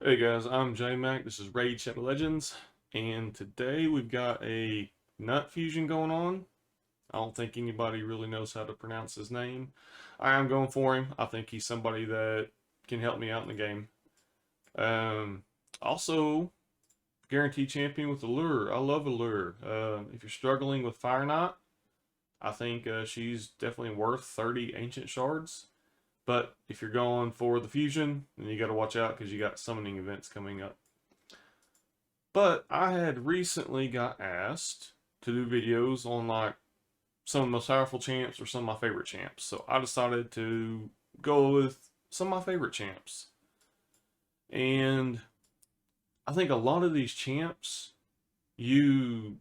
Hey guys, I'm J-Mac. This is Raid Shadow Legends, and today we've got a nut fusion going on. I don't think anybody really knows how to pronounce his name. I am going for him. I think he's somebody that can help me out in the game. Um, Also, guaranteed champion with Allure. I love Allure. If you're struggling with Fire Knight, I think she's definitely worth 30 Ancient Shards. But if you're going for the fusion, then you got to watch out because you got summoning events coming up. But I had recently got asked to do videos on like some of the most powerful champs or some of my favorite champs. So I decided to go with some of my favorite champs. And I think a lot of these champs, you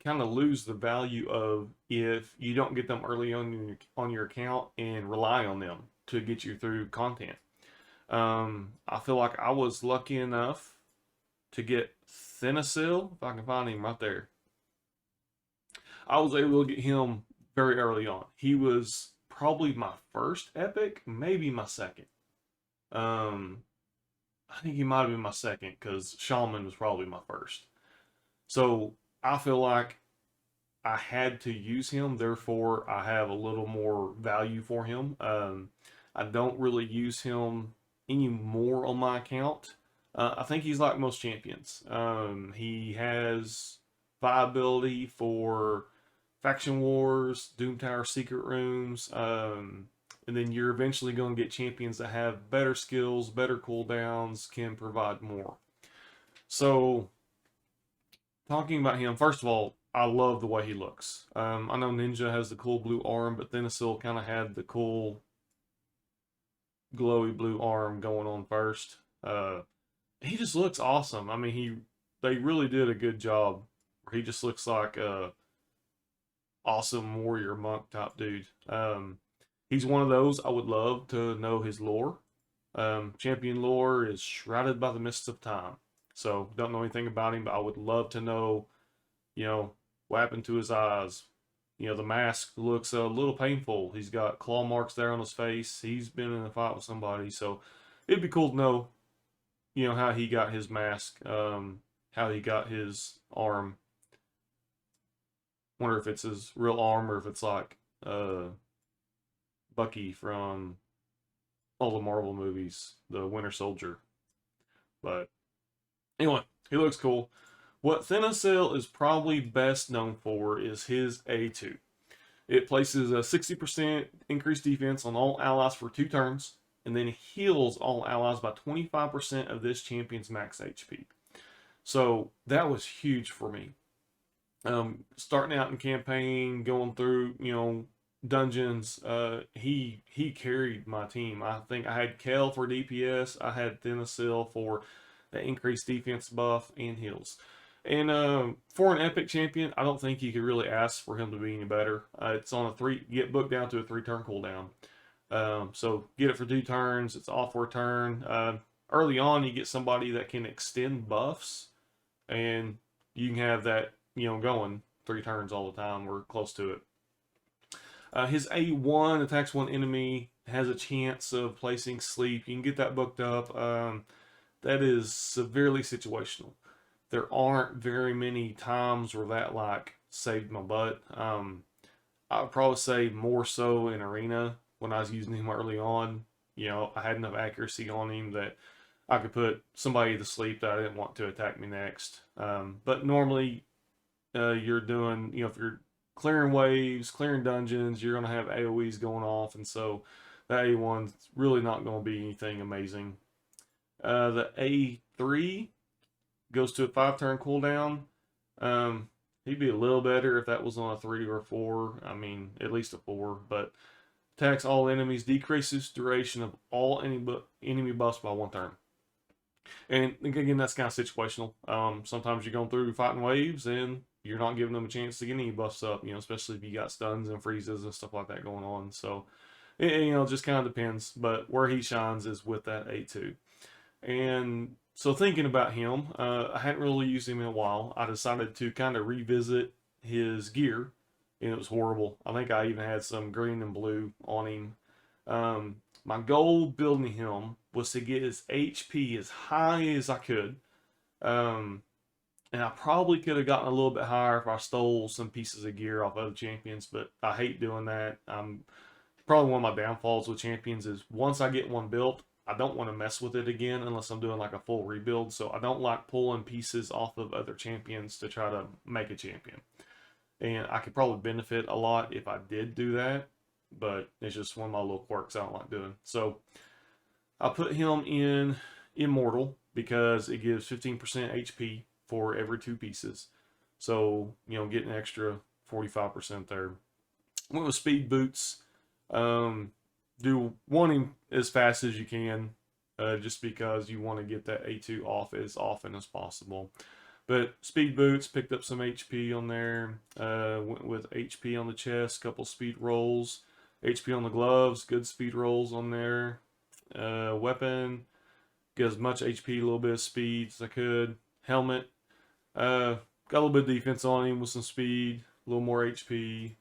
kind of lose the value of if you don't get them early on your account and rely on them to get you through content. I feel like I was lucky enough to get Thinacil, if I can find him right there. I was able to get him very early on. He was probably my first epic, maybe my second. Um, I think he might have been my second because Shaman was probably my first. So I feel like I had to use him, therefore I have a little more value for him. I don't really use him anymore on my account. I think he's like most champions. He has viability for faction wars, Doom Tower secret rooms, and then you're eventually going to get champions that have better skills, better cooldowns, can provide more. So talking about him, first of all, I love the way he looks. I know Ninja has the cool blue arm, but Thinacil kind of had the cool glowy blue arm going on first. He just looks awesome. I mean, they really did a good job. He just looks like a awesome warrior monk type dude. He's one of those I would love to know his lore. Champion lore is shrouded by the mists of time. So don't know anything about him, but I would love to know, what happened to his eyes. The mask looks a little painful. He's got claw marks there on his face. He's been in a fight with somebody, so it'd be cool to know, how he got his mask, how he got his arm. Wonder if it's his real arm or if it's like Bucky from all the Marvel movies, the Winter Soldier. But anyway, he looks cool. What Thinacil is probably best known for is his A2. It places a 60% increased defense on all allies for 2 turns, and then heals all allies by 25% of this champion's max HP. So that was huge for me. Starting out in campaign, going through, dungeons, he carried my team. I think I had Kel for DPS, I had Thinacil for the increased defense buff and heals. And for an epic champion, I don't think you could really ask for him to be any better. It's on a 3, get booked down to a 3-turn cooldown. So get it for 2 turns. It's off for a turn. Early on, you get somebody that can extend buffs, and you can have that going 3 turns all the time. We're close to it. His A1 attacks one enemy, has a chance of placing sleep. You can get that booked up. That is severely situational. There aren't very many times where that like saved my butt. I would probably say more so in arena when I was using him early on. I had enough accuracy on him that I could put somebody to sleep that I didn't want to attack me next. But normally, you're doing, if you're clearing waves, clearing dungeons, you're going to have AoEs going off, and so the A1's really not going to be anything amazing. The A3 goes to a 5-turn cooldown. He'd be a little better if that was on a 3 or a 4. I mean, at least a 4. But attacks all enemies, decreases duration of all enemy buffs by 1 turn. And again, that's kind of situational. Sometimes you're going through fighting waves and you're not giving them a chance to get any buffs up, especially if you got stuns and freezes and stuff like that going on. So, it just kind of depends. But where he shines is with that A2. And so thinking about him, I hadn't really used him in a while. I decided to kind of revisit his gear, and it was horrible. I think I even had some green and blue on him. My goal building him was to get his HP as high as I could. Um, and I probably could have gotten a little bit higher if I stole some pieces of gear off other champions, but I hate doing that. Probably one of my downfalls with champions is once I get one built, I don't want to mess with it again unless I'm doing like a full rebuild. So I don't like pulling pieces off of other champions to try to make a champion. And I could probably benefit a lot if I did do that, but it's just one of my little quirks I don't like doing. So I put him in Immortal because it gives 15% HP for every 2 pieces. So, get an extra 45% there. Went with speed boots. Do one him as fast as you can, just because you want to get that A2 off as often as possible. But speed boots, picked up some HP on there. Went with HP on the chest, couple speed rolls. HP on the gloves, good speed rolls on there. Weapon, get as much HP, a little bit of speed as I could. Helmet, got a little bit of defense on him with some speed, a little more HP.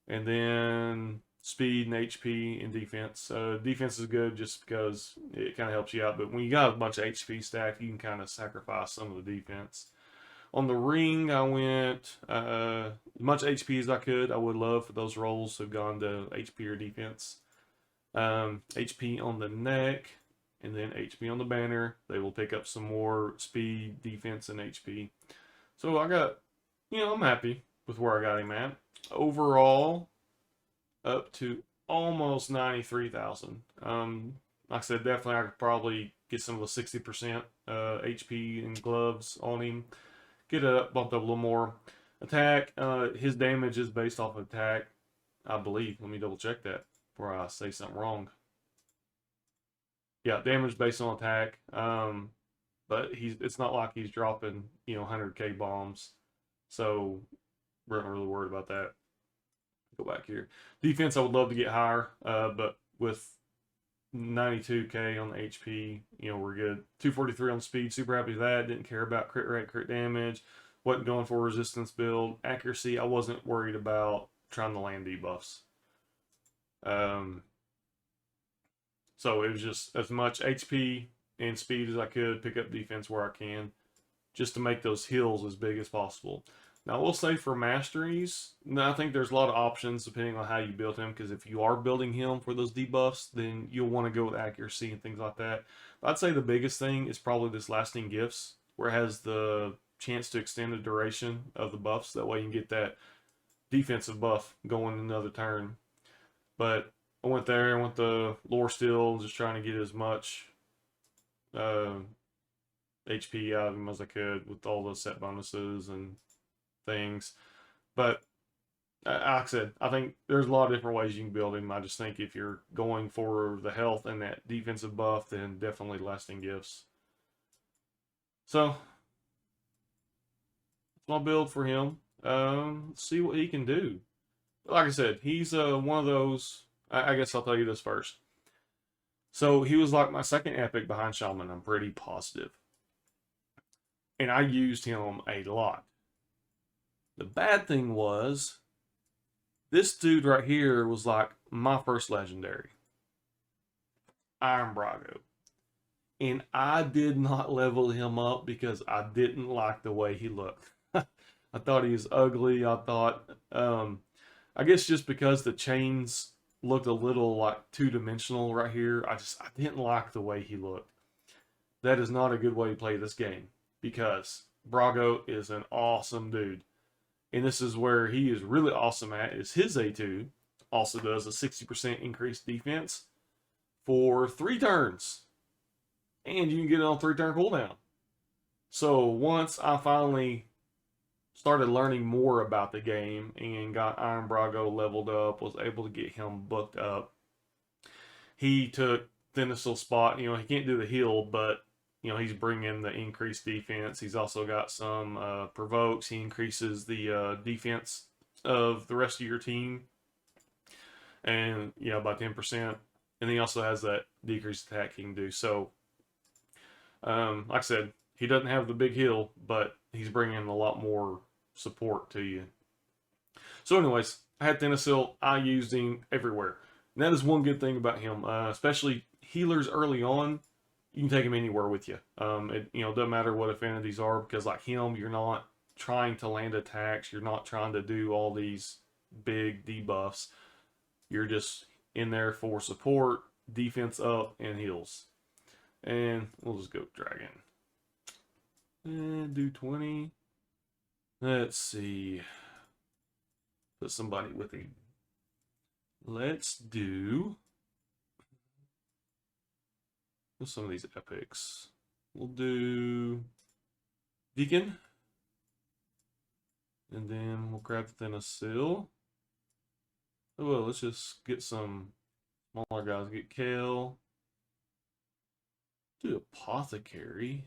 And then speed and HP and defense. Defense is good just because it kind of helps you out. But when you got a bunch of HP stacked, you can kind of sacrifice some of the defense. On the ring, I went as much HP as I could. I would love for those rolls to have gone to HP or defense. HP on the neck, and then HP on the banner. They will pick up some more speed, defense, and HP. So I got, I'm happy with where I got him at. Overall, up to almost 93,000. Like I said, definitely I could probably get some of the 60% HP and gloves on him. Get it up, bumped up a little more. Attack, his damage is based off of attack, I believe. Let me double check that before I say something wrong. Yeah, damage based on attack. But it's not like he's dropping, 100k bombs. So we're not really worried about that. Go back here. Defense, I would love to get higher, but with 92k on the HP, we're good. 243 on speed, super happy with that. Didn't care about crit rate, crit damage. Wasn't going for a resistance build. Accuracy, I wasn't worried about trying to land debuffs. So it was just as much HP and speed as I could, pick up defense where I can, just to make those heals as big as possible. Now, I will say for masteries, I think there's a lot of options depending on how you build him, because if you are building him for those debuffs, then you'll want to go with accuracy and things like that. But I'd say the biggest thing is probably this lasting gifts, where it has the chance to extend the duration of the buffs. That way you can get that defensive buff going another turn. But I went there, I went the lore still, just trying to get as much HP out of him as I could with all the set bonuses and things. But like I said, I think there's a lot of different ways you can build him. I just think if you're going for the health and that defensive buff, then definitely lasting gifts. So that's my build for him. Let's see what he can do. Like I said, he's one of those. I guess I'll tell you this first. So he was like my second epic behind Shaman, I'm pretty positive. And I used him a lot. The bad thing was, this dude right here was like my first legendary, Iron Brago. And I did not level him up because I didn't like the way he looked. I thought he was ugly. I thought, I guess just because the chains looked a little like two-dimensional right here, I didn't like the way he looked. That is not a good way to play this game, because Brago is an awesome dude. And this is where he is really awesome at, is his A2 also does a 60% increased defense for 3 turns. And you can get it on 3-turn cooldown. So once I finally started learning more about the game and got Iron Brago leveled up, was able to get him booked up, he took Thinasyl's spot. He can't do the heal, but he's bringing the increased defense. He's also got some provokes. He increases the defense of the rest of your team, and by 10%. And he also has that decreased attack he can do. So, like I said, he doesn't have the big heal, but he's bringing a lot more support to you. So, anyways, I had Thinasyl. I used him everywhere. And that is one good thing about him, especially healers early on, you can take him anywhere with you. Doesn't matter what affinities are, because like him, you're not trying to land attacks. You're not trying to do all these big debuffs. You're just in there for support, defense up, and heals. And we'll just go dragon. And do 20. Let's see. Put somebody with him. Let's do some of these epics. We'll do Deacon. And then we'll grab Thinnasil. Oh, well, let's just get some smaller guys. Get Kale. Do Apothecary.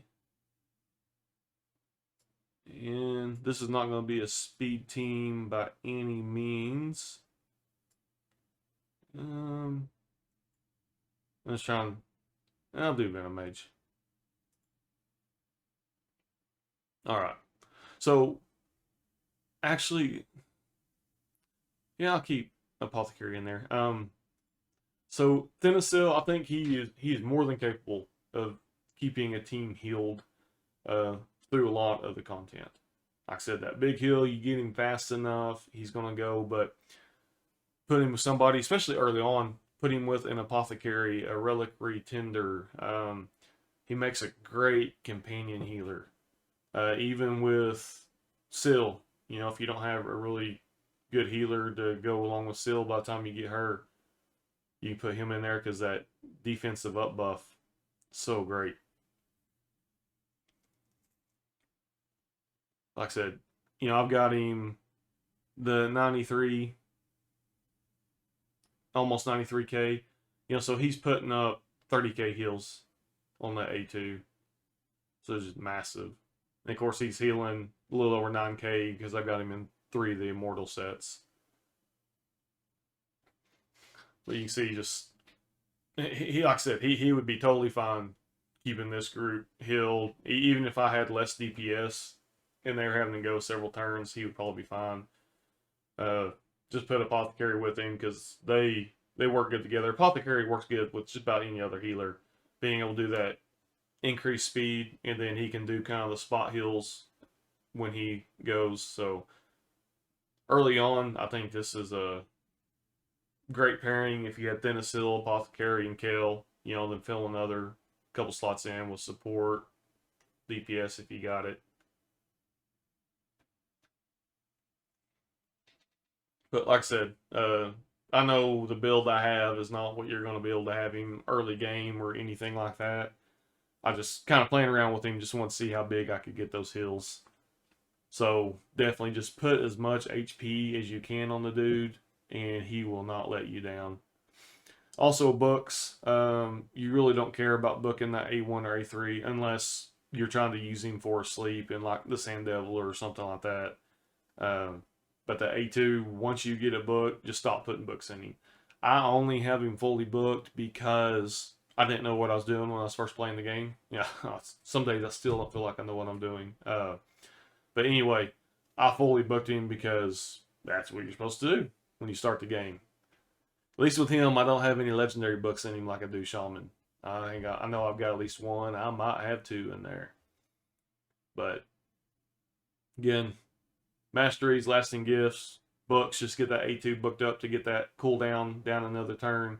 And this is not going to be a speed team by any means. Let's try and... I'll do Venom Mage. Alright. So, actually... Yeah, I'll keep Apothecary in there. So, Thinnasil, I think he is more than capable of keeping a team healed through a lot of the content. Like I said, that big heal, you get him fast enough, he's going to go, but put him with somebody, especially early on, put him with an Apothecary, a Reliquary Tender. He makes a great companion healer. Even with Syl, if you don't have a really good healer to go along with Syl by the time you get her, you can put him in there because that defensive up buff, so great. Like I said, I've got him the 93, almost 93k. So he's putting up 30k heals on that A2. So it's just massive. And of course, he's healing a little over 9k because I've got him in 3 of the Immortal sets. But you can see, just he like I said, he would be totally fine keeping this group healed. Even if I had less DPS and they were having to go several turns, he would probably be fine. Just put Apothecary with him because they work good together. Apothecary works good with just about any other healer, being able to do that increased speed, and then he can do kind of the spot heals when he goes. So early on, I think this is a great pairing. If you had Thinnasil, Apothecary, and Kale, then fill another couple slots in with support, DPS if you got it. But like I said, I know the build I have is not what you're going to be able to have him early game or anything like that. I just kind of playing around with him, just want to see how big I could get those hills. So definitely just put as much HP as you can on the dude, and he will not let you down. Also, books. You really don't care about booking that A1 or A3 unless you're trying to use him for a sleep in like the Sand Devil or something like that. But the A2, once you get a book, just stop putting books in him. I only have him fully booked because I didn't know what I was doing when I was first playing the game. Yeah, some days I still don't feel like I know what I'm doing. But anyway, I fully booked him because that's what you're supposed to do when you start the game. At least with him, I don't have any legendary books in him like I do Shaman. I know I've got at least 1. I might have 2 in there. But again, masteries, lasting gifts, books, just get that A2 booked up to get that cooldown down another turn.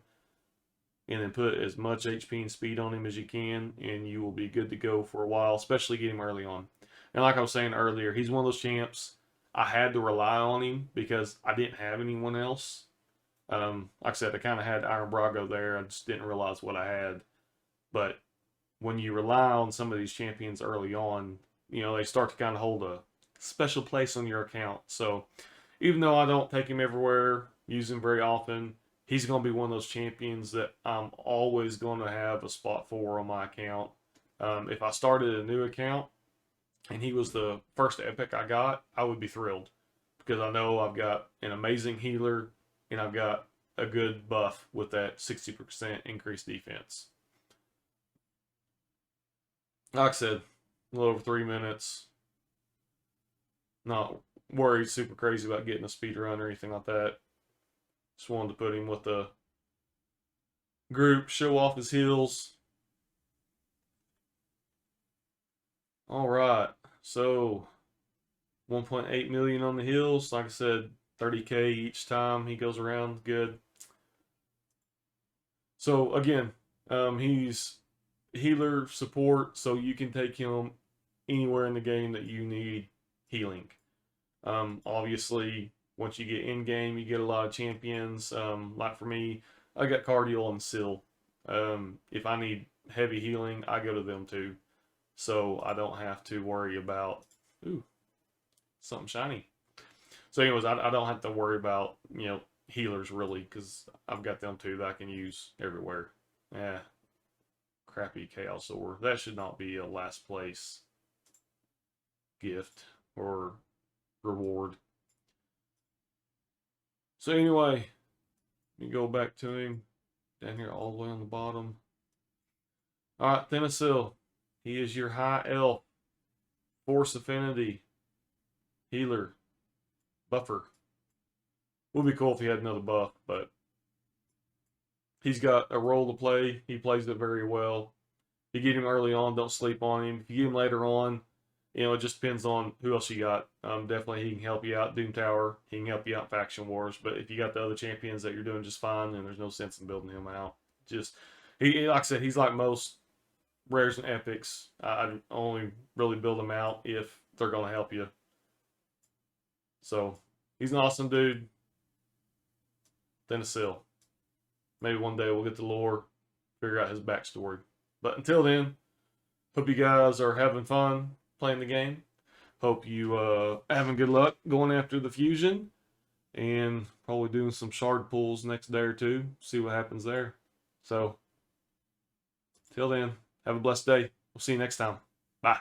And then put as much HP and speed on him as you can, and you will be good to go for a while, especially get him early on. And like I was saying earlier, he's one of those champs I had to rely on him because I didn't have anyone else. Like I said, I kind of had Iron Brago there. I just didn't realize what I had. But when you rely on some of these champions early on, they start to kind of hold a special place on your account. So even though I don't take him everywhere, use him very often, he's going to be one of those champions that I'm always going to have a spot for on my account. If I started a new account and he was the first epic I got, I would be thrilled because I know I've got an amazing healer and I've got a good buff with that 60% increased defense. Like I said, a little over 3 minutes. Not worried super crazy about getting a speed run or anything like that. Just wanted to put him with the group show off his heals. All right, so 1.8 million on the heals. Like I said, 30K each time he goes around. Good. So again, he's healer support, so you can take him anywhere in the game that you need healing. Obviously, once you get in game, you get a lot of champions. Like for me, I got Cardiel and Syl. If I need heavy healing, I go to them too, so I don't have to worry about ooh something shiny. So, anyways, I don't have to worry about healers really because I've got them too that I can use everywhere. Yeah, crappy Chaos Ore. That should not be a last place gift or reward. So anyway, let me go back to him down here all the way on the bottom. All right, Thennasil. He is your high elf, force affinity, healer, buffer. Would be cool if he had another buff, but he's got a role to play. He plays it very well. If you get him early on, don't sleep on him. If you get him later on, it just depends on who else you got. Definitely he can help you out Doom Tower. He can help you out Faction Wars. But if you got the other champions that you're doing just fine, then there's no sense in building him out. Just like I said, he's like most rares and epics. I only really build them out if they're going to help you. So he's an awesome dude. Thennasil. Maybe one day we'll get the lore, figure out his backstory. But until then, hope you guys are having fun playing the game. Hope you having good luck going after the fusion, and probably doing some shard pulls next day or two. See what happens there. So, till then, have a blessed day. We'll see you next time. Bye.